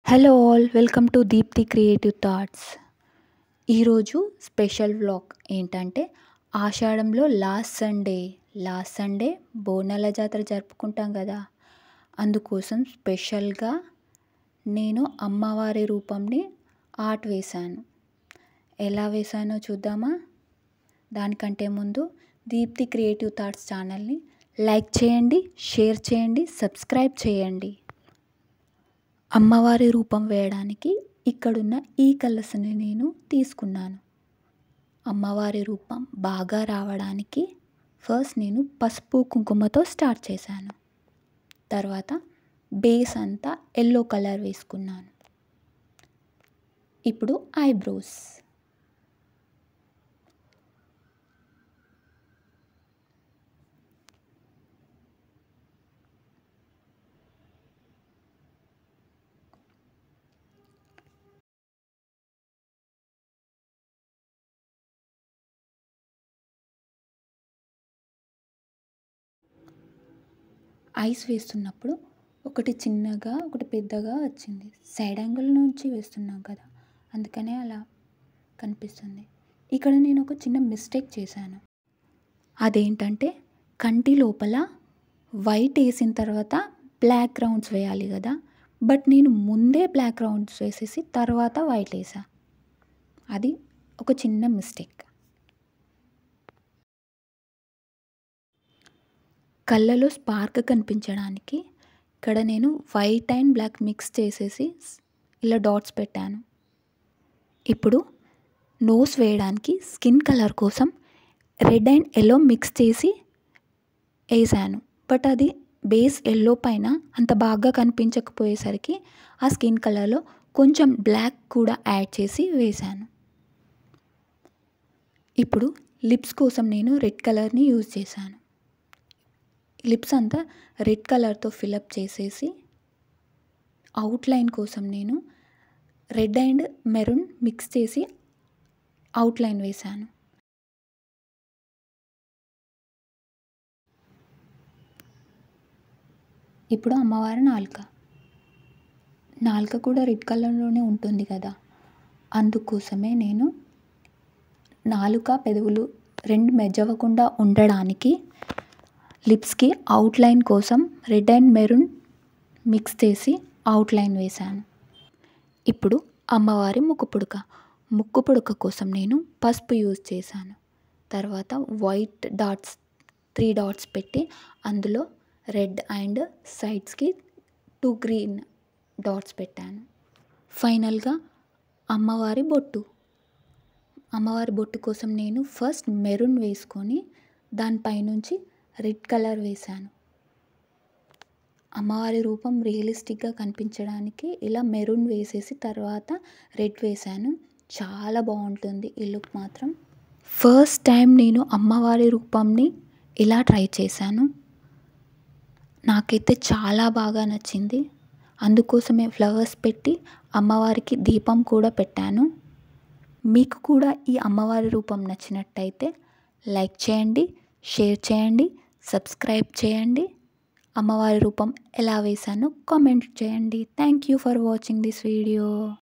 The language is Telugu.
Hello all, welcome to Deepthi creative thoughts. ఈరోజు స్పెషల్ వ్లాగ్ ఏంటంటే ఆషాఢంలో లాస్ట్ సండే బోనాల జాతర జరుపుకుంటాం కదా. అందుకోసం స్పెషల్గా నేను అమ్మవారి రూపంని ఆర్ట్ వేశాను. ఎలా వేశానో చూద్దామా? దానికంటే ముందు దీప్తి క్రియేటివ్ థాట్స్ ఛానల్ని లైక్ చేయండి, షేర్ చేయండి, సబ్స్క్రైబ్ చేయండి. అమ్మవారి రూపం వేయడానికి ఇక్కడున్న ఈ కలర్స్ని నేను తీసుకున్నాను. అమ్మవారి రూపం బాగా రావడానికి ఫస్ట్ నేను పసుపు కుంకుమతో స్టార్ట్ చేశాను. తర్వాత బేస్ అంతా ఎల్లో కలర్ వేసుకున్నాను. ఇప్పుడు ఐబ్రోస్. ఐస్ వేస్తున్నప్పుడు ఒకటి చిన్నగా ఒకటి పెద్దగా వచ్చింది. సైడ్ యాంగిల్ నుంచి వేస్తున్నాం కదా, అందుకనే అలా కనిపిస్తుంది. ఇక్కడ నేను ఒక చిన్న మిస్టేక్ చేశాను. అదేంటంటే కంటి లోపల వైట్ వేసిన తర్వాత బ్లాక్ గ్రౌండ్స్ వేయాలి కదా, బట్ నేను ముందే బ్లాక్ గ్రౌండ్స్ వేసేసి తర్వాత వైట్ వేసా. అది ఒక చిన్న మిస్టేక్. కళ్ళలో స్పార్క్ కనిపించడానికి ఇక్కడ నేను వైట్ అండ్ బ్లాక్ మిక్స్ చేసేసి ఇలా డాట్స్ పెట్టాను. ఇప్పుడు నోస్ వేయడానికి స్కిన్ కలర్ కోసం రెడ్ అండ్ ఎల్లో మిక్స్ చేసి వేసాను. బట్ అది బేస్ ఎల్లో పైన అంత బాగా కనిపించకపోయేసరికి ఆ స్కిన్ కలర్లో కొంచెం బ్లాక్ కూడా యాడ్ చేసి వేశాను. ఇప్పుడు లిప్స్ కోసం నేను రెడ్ కలర్ని యూజ్ చేశాను. లిప్స్ అంతా రెడ్ కలర్తో ఫిలప్ చేసేసి అవుట్లైన్ కోసం నేను రెడ్ అండ్ మెరూన్ మిక్స్ చేసి అవుట్లైన్ వేశాను. ఇప్పుడు అమ్మవారి నాలుక కూడా రెడ్ కలర్లోనే ఉంటుంది కదా, అందుకోసమే నేను నాలుక పెదవులు రెండు మెర్జ్ అవ్వకుండా ఉండడానికి లిప్స్కి అవుట్లైన్ కోసం రెడ్ అండ్ మెరూన్ మిక్స్ చేసి అవుట్లైన్ వేశాను. ఇప్పుడు అమ్మవారి ముక్కు పుడక కోసం నేను పసుపు యూజ్ చేశాను. తర్వాత వైట్ డాట్స్ 3 డాట్స్ పెట్టి అందులో రెడ్ అండ్ సైడ్స్కి 2 గ్రీన్ డాట్స్ పెట్టాను. ఫైనల్గా అమ్మవారి బొట్టు కోసం నేను ఫస్ట్ మెరూన్ వేసుకొని దానిపైనుంచి రెడ్ కలర్ వేశాను. అమ్మవారి రూపం రియలిస్టిక్గా కనిపించడానికి ఇలా మెరూన్ వేసేసి తర్వాత రెడ్ వేశాను. చాలా బాగుంటుంది ఈ లుక్ మాత్రం. ఫస్ట్ టైం నేను అమ్మవారి రూపంని ఇలా ట్రై చేశాను. నాకైతే చాలా బాగా నచ్చింది. అందుకోసమే ఫ్లవర్స్ పెట్టి అమ్మవారికి దీపం కూడా పెట్టాను. మీకు కూడా ఈ అమ్మవారి రూపం నచ్చినట్టయితే లైక్ చేయండి, షేర్ చేయండి, సబ్స్క్రైబ్ చేయండి. అమ్మవారి రూపం ఎలా వేశానో కామెంట్ చేయండి. Thank you for watching this video.